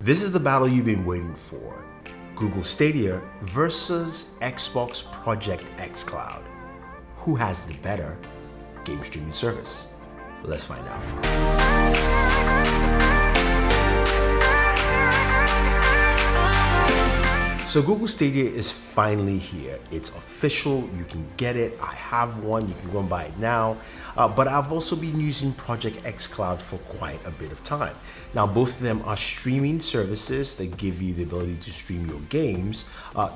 This is the battle you've been waiting for. Google Stadia versus Xbox Project xCloud. Who has the better game streaming service? Let's find out. So Google Stadia is finally here. It's official, you can get it. I have one, you can go and buy it now. But I've also been using Project xCloud for quite a bit of time. Now, both of them are streaming services that give you the ability to stream your games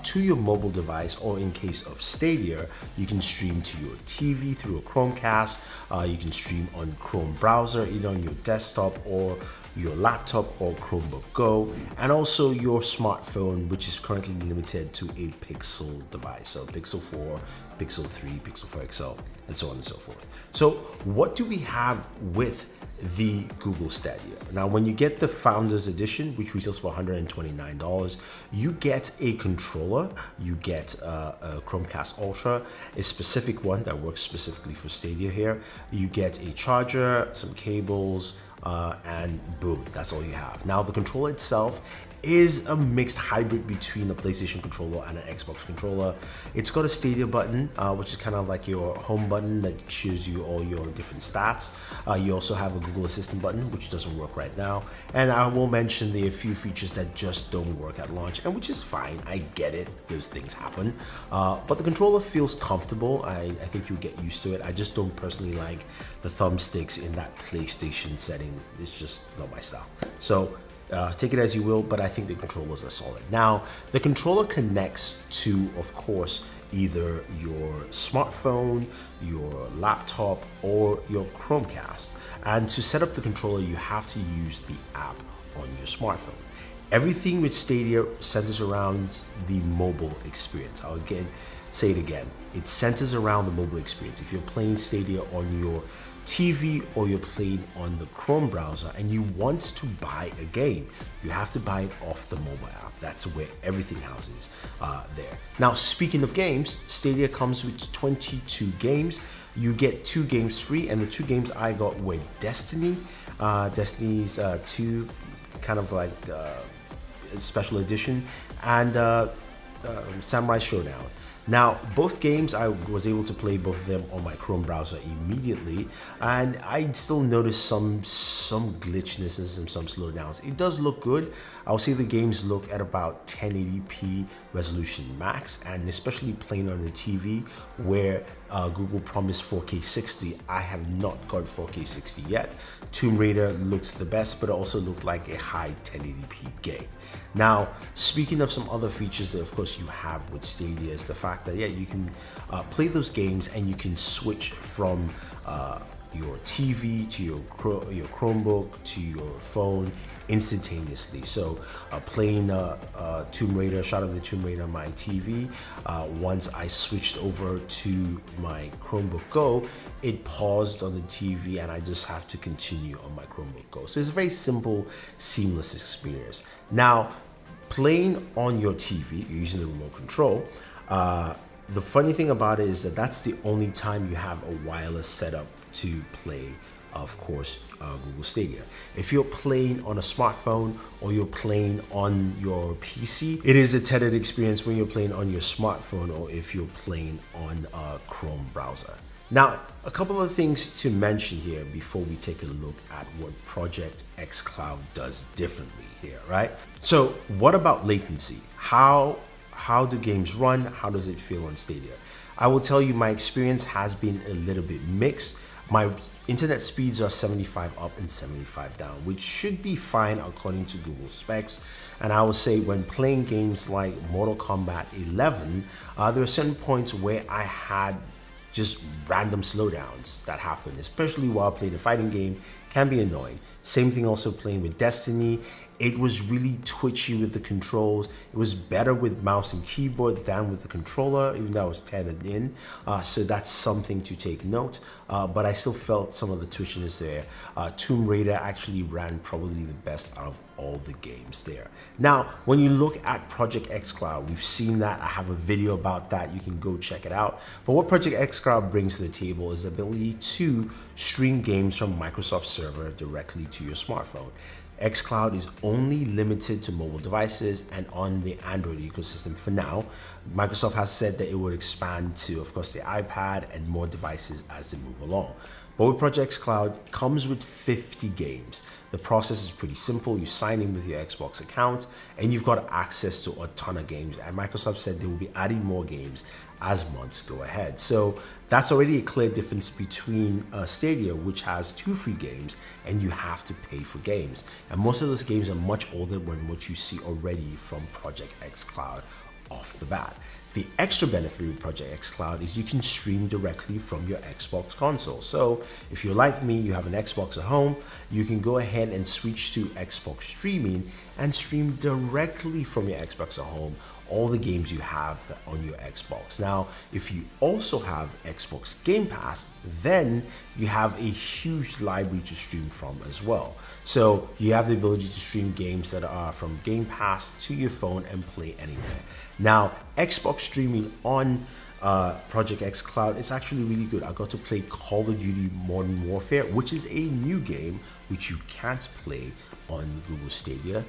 to your mobile device, or in case of Stadia, you can stream to your TV through a Chromecast. You can stream on Chrome browser, either on your desktop or your laptop or Chromebook Go, and also your smartphone, which is currently limited to a Pixel device, so Pixel 4, Pixel 3, Pixel 4 XL, and so on and so forth. So what do we have with the Google Stadia? Now, when you get the Founders Edition, which retails for $129, you get a controller, you get a Chromecast Ultra, a specific one that works specifically for Stadia here. You get a charger, some cables, and boom, that's all you have. Now, the controller itself is a mixed hybrid between a PlayStation controller and an Xbox controller. It's got a Stadia button, which is kind of like your home button that shows you all your different stats. You also have a Google Assistant button, which doesn't work right now. And I will mention there are a few features that just don't work at launch, and which is fine. I get it, those things happen. But the controller feels comfortable. I think you'll get used to it. I just don't personally like the thumbsticks in that PlayStation setting. It's just not my style. So take it as you will, but I think the controllers are solid. Now, the controller connects to, of course, either your smartphone, your laptop, or your Chromecast. And to set up the controller, you have to use the app on your smartphone. Everything with Stadia centers around the mobile experience. I'll again say it again. It centers around the mobile experience. If you're playing Stadia on your TV or you're playing on the Chrome browser and you want to buy a game, you have to buy it off the mobile app. That's where everything houses there. Now, speaking of games, Stadia comes with 22 games. You get 2 games free, and the 2 games I got were Destiny, Destiny's 2, kind of like special edition, and Samurai Showdown. Now, both games, I was able to play both of them on my Chrome browser immediately, and I still noticed some glitchnesses and some slowdowns. It does look good. I'll say the games look at about 1080p resolution max, and especially playing on the TV where Google promised 4K 60. I have not got 4K 60 yet. Tomb Raider looks the best, but it also looked like a high 1080p game. Now, speaking of some other features that of course you have with Stadia is the fact that you can play those games and you can switch from your TV to your Chromebook to your phone instantaneously. So playing Tomb Raider, Shadow of the Tomb Raider on my TV, once I switched over to my Chromebook Go, it paused on the TV and I just have to continue on my Chromebook Go. So it's a very simple, seamless experience. Now, playing on your TV, you're using the remote control. The funny thing about it is that that's the only time you have a wireless setup to play, of course, Google Stadia. If you're playing on a smartphone or you're playing on your PC, it is a tethered experience when you're playing on your smartphone or if you're playing on a Chrome browser. Now, a couple of things to mention here before we take a look at what Project xCloud does differently here, right? So what about latency? How do games run? How does it feel on Stadia? I will tell you my experience has been a little bit mixed. My internet speeds are 75 up and 75 down, which should be fine according to Google specs. And I would say when playing games like Mortal Kombat 11, there are certain points where I had just random slowdowns that happen, especially while playing a fighting game, can be annoying. Same thing also playing with Destiny. It was really twitchy with the controls. It was better with mouse and keyboard than with the controller, even though I was tethered in. So that's something to take note. But I still felt some of the twitchiness there. Tomb Raider actually ran probably the best out of all the games there. Now, when you look at Project xCloud, we've seen that. I have a video about that. You can go check it out. But what Project xCloud brings to the table is the ability to stream games from Microsoft Server directly to your smartphone. xCloud is only limited to mobile devices and on the Android ecosystem for now. Microsoft has said that it would expand to, of course, the iPad and more devices as they move along. But with Project xCloud comes with 50 games. The process is pretty simple. You sign in with your Xbox account and you've got access to a ton of games. And Microsoft said they will be adding more games as months go ahead. So that's already a clear difference between Stadia, which has 2 free games, and you have to pay for games. And most of those games are much older than what you see already from Project xCloud off the bat. The extra benefit with Project xCloud is you can stream directly from your Xbox console. So if you're like me, you have an Xbox at home, you can go ahead and switch to Xbox streaming and stream directly from your Xbox at home all the games you have on your Xbox. Now, if you also have Xbox Game Pass, then you have a huge library to stream from as well. So you have the ability to stream games that are from Game Pass to your phone and play anywhere. Now, Xbox streaming on Project xCloud is actually really good. I got to play Call of Duty Modern Warfare, which is a new game which you can't play on Google Stadia.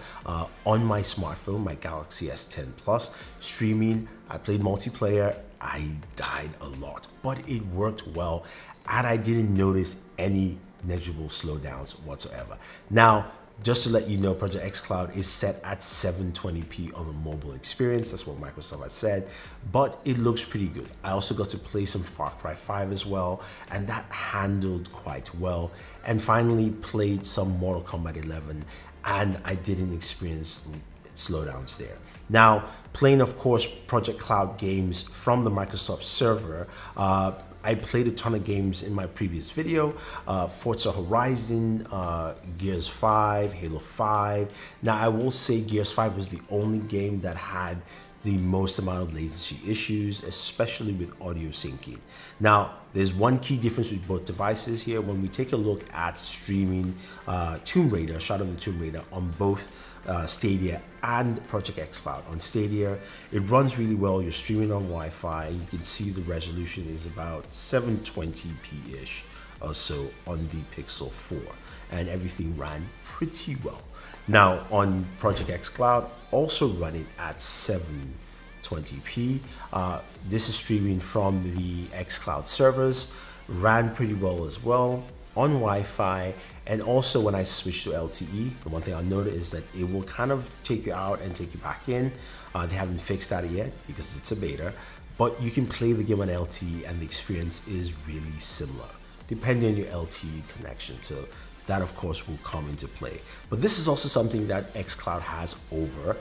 On my smartphone, my Galaxy S10 Plus, streaming, I played multiplayer. I died a lot, but it worked well, and I didn't notice any negligible slowdowns whatsoever. Now, just to let you know, Project xCloud is set at 720p on the mobile experience. That's what Microsoft has said, but it looks pretty good. I also got to play some Far Cry 5 as well, and that handled quite well. And finally played some Mortal Kombat 11, and I didn't experience slowdowns there. Now, playing, of course, Project Cloud games from the Microsoft server, I played a ton of games in my previous video, Forza Horizon, Gears 5, Halo 5. Now, I will say Gears 5 was the only game that had the most amount of latency issues, especially with audio syncing. Now, there's one key difference with both devices here. When we take a look at streaming Tomb Raider, Shadow of the Tomb Raider on both Stadia and Project xCloud. On Stadia, it runs really well. You're streaming on Wi-Fi. You can see the resolution is about 720p-ish or so on the Pixel 4, and everything ran pretty well. Now, on Project xCloud, also running at 720p. This is streaming from the xCloud servers, ran pretty well as well on Wi-Fi. And also when I switch to LTE, the one thing I noticed is that it will kind of take you out and take you back in. They haven't fixed that yet because it's a beta, but you can play the game on LTE and the experience is really similar, depending on your LTE connection. So that, of course, will come into play. But this is also something that xCloud has over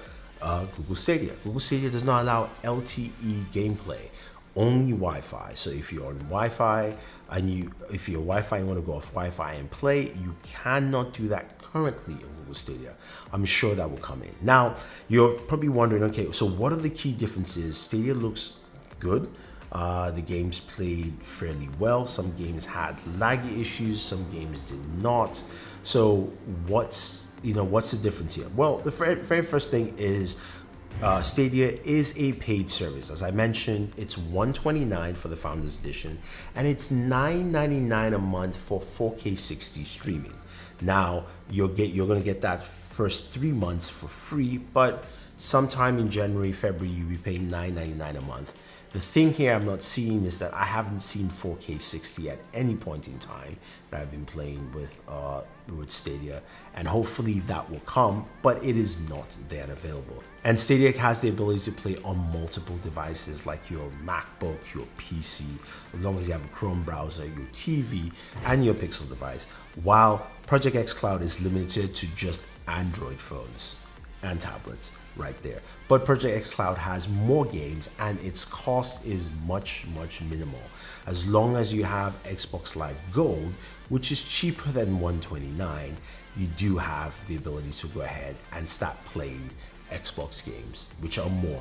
Google Stadia. Google Stadia does not allow LTE gameplay, only Wi-Fi. So if you're on Wi-Fi and if you're Wi-Fi and want to go off Wi-Fi and play, you cannot do that currently on Google Stadia. I'm sure that will come in. Now, you're probably wondering, okay, so what are the key differences? Stadia looks good. The games played fairly well. Some games had laggy issues, some games did not. So what's the difference here? Well, the very first thing is Stadia is a paid service. As I mentioned, it's $129 for the Founders Edition, and it's $9.99 a month for 4K 60 streaming. Now, you're going to get that first 3 months for free, but sometime in January, February, you'll be paying $9.99 a month. The thing here I'm not seeing is that I haven't seen 4K 60 at any point in time that I've been playing with Stadia, and hopefully that will come, but it is not there and available. And Stadia has the ability to play on multiple devices like your MacBook, your PC, as long as you have a Chrome browser, your TV, and your Pixel device, while Project xCloud is limited to just Android phones and tablets right there. But Project xCloud has more games and its cost is much minimal. As long as you have Xbox Live Gold, which is cheaper than $129, you do have the ability to go ahead and start playing Xbox games, which are more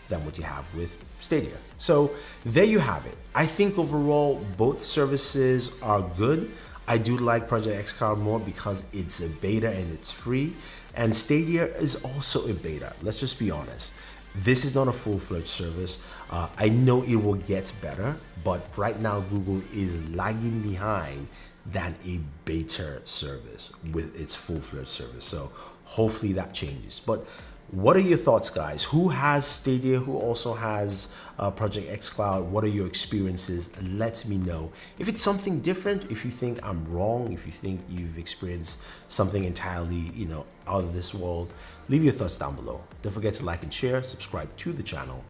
than what you have with Stadia. So there you have it. I think overall both services are good. I do like Project xCloud more because it's a beta and it's free. And Stadia is also a beta. Let's just be honest. This is not a full-fledged service. I know it will get better, but right now Google is lagging behind than a beta service with its full-fledged service. So hopefully that changes. But what are your thoughts, guys? Who has Stadia? Who also has Project xCloud? What are your experiences? Let me know. If it's something different, if you think I'm wrong, if you think you've experienced something entirely, out of this world, leave your thoughts down below. Don't forget to like and share, subscribe to the channel.